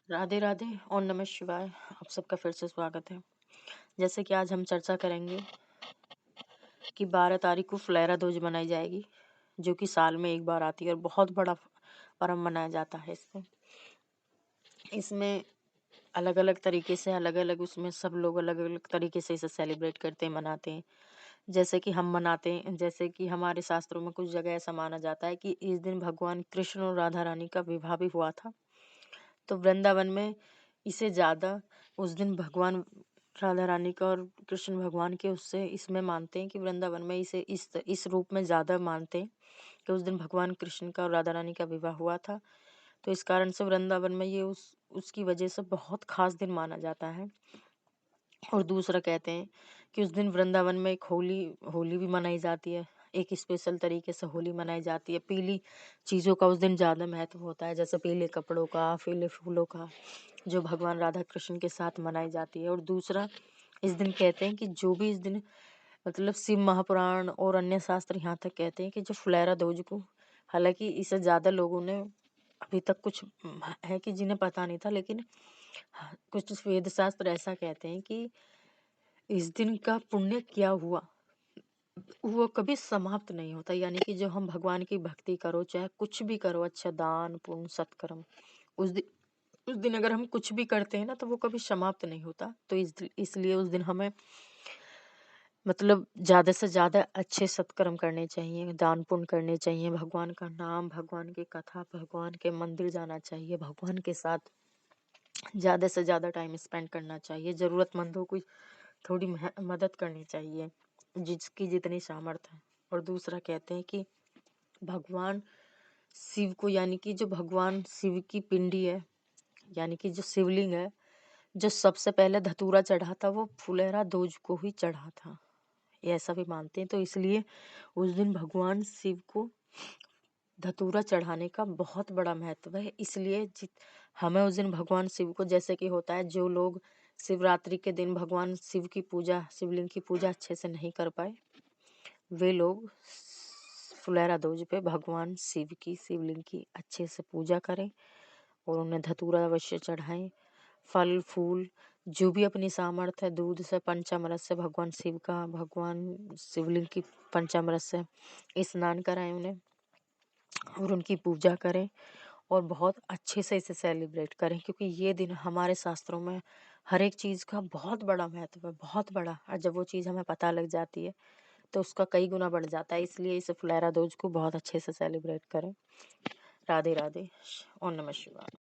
राधे राधे और नमः शिवाय। आप सबका फिर से स्वागत है। जैसे कि आज हम चर्चा करेंगे कि 12 तारीख को फुलेरा दूज मनाई जाएगी, जो कि साल में एक बार आती है और बहुत बड़ा पर्व मनाया जाता है। इसमें अलग अलग तरीके से अलग अलग उसमें सब लोग अलग अलग तरीके से इसे सेलिब्रेट करते हैं, मनाते हैं। जैसे कि हम मनाते हैं, जैसे कि हमारे शास्त्रों में कुछ जगह ऐसा माना जाता है कि इस दिन भगवान कृष्ण और राधा रानी का विवाह भी हुआ था। तो वृंदावन में इसे ज़्यादा उस दिन भगवान राधा रानी का और कृष्ण भगवान के उससे इसमें मानते हैं कि वृंदावन में इसे इस रूप में ज़्यादा मानते हैं कि उस दिन भगवान कृष्ण का और राधा रानी का विवाह हुआ था। तो इस कारण से वृंदावन में ये उसकी वजह से बहुत खास दिन माना जाता है। और दूसरा कहते हैं कि उस दिन वृंदावन में एक होली होली भी मनाई जाती है। एक स्पेशल तरीके से होली मनाई जाती है। पीली चीज़ों का उस दिन ज़्यादा महत्व होता है, जैसे पीले कपड़ों का, पीले फूलों का, जो भगवान राधा कृष्ण के साथ मनाई जाती है। और दूसरा, इस दिन कहते हैं कि जो भी इस दिन मतलब शिव महापुराण और अन्य शास्त्र यहाँ तक कहते हैं कि जो फुलेरा दूज को, हालांकि इसे ज़्यादा लोगों ने अभी तक कुछ है कि जिन्हें पता नहीं था, लेकिन कुछ वेद शास्त्र ऐसा कहते हैं कि इस दिन का पुण्य क्या हुआ वो कभी समाप्त नहीं होता। यानी कि जो हम भगवान की भक्ति करो, चाहे कुछ भी करो, अच्छा दान पुण्य सत्कर्म, उस दिन अगर हम कुछ भी करते हैं ना, तो वो कभी समाप्त नहीं होता। तो इसलिए उस दिन हमें मतलब ज्यादा से ज्यादा अच्छे सत्कर्म करने चाहिए, दान पुण्य करने चाहिए, भगवान का नाम, भगवान की कथा, भगवान के मंदिर जाना चाहिए, भगवान के साथ ज्यादा से ज्यादा टाइम स्पेंड करना चाहिए, जरूरतमंदों को थोड़ी मदद करनी चाहिए जिसकी जितनी सामर्थ्य है। और दूसरा कहते हैं कि भगवान शिव को, यानी कि जो भगवान शिव की पिंडी है, यानी कि जो शिवलिंग है, जो सबसे पहले धतूरा चढ़ा था वो फुलेरा दूज को ही चढ़ा था, ये ऐसा भी मानते हैं। तो इसलिए उस दिन भगवान शिव को धतूरा चढ़ाने का बहुत बड़ा महत्व है। इसलिए हमें उस दिन भगवान शिव को, जैसे कि होता है जो लोग शिवरात्रि के दिन भगवान शिव की पूजा, शिवलिंग की पूजा अच्छे से नहीं कर पाए, वे लोग फुलेरा दूज पे भगवान शिव की शिवलिंग की अच्छे से पूजा करें और उन्हें धतूरा अवश्य चढ़ाएं। फल फूल जो भी अपनी सामर्थ्य है, दूध से, पंचामृत से भगवान शिव का, भगवान शिवलिंग की पंचामृत से स्नान कराएं उन्हें और उनकी पूजा करें और बहुत अच्छे से इसे सेलिब्रेट करें, क्योंकि ये दिन हमारे शास्त्रों में हर एक चीज़ का बहुत बड़ा महत्व है, बहुत बड़ा। और जब वो चीज़ हमें पता लग जाती है तो उसका कई गुना बढ़ जाता है। इसलिए इस फुलेरा दूज को बहुत अच्छे से सेलिब्रेट करें। राधे राधे और नमः शिवाय।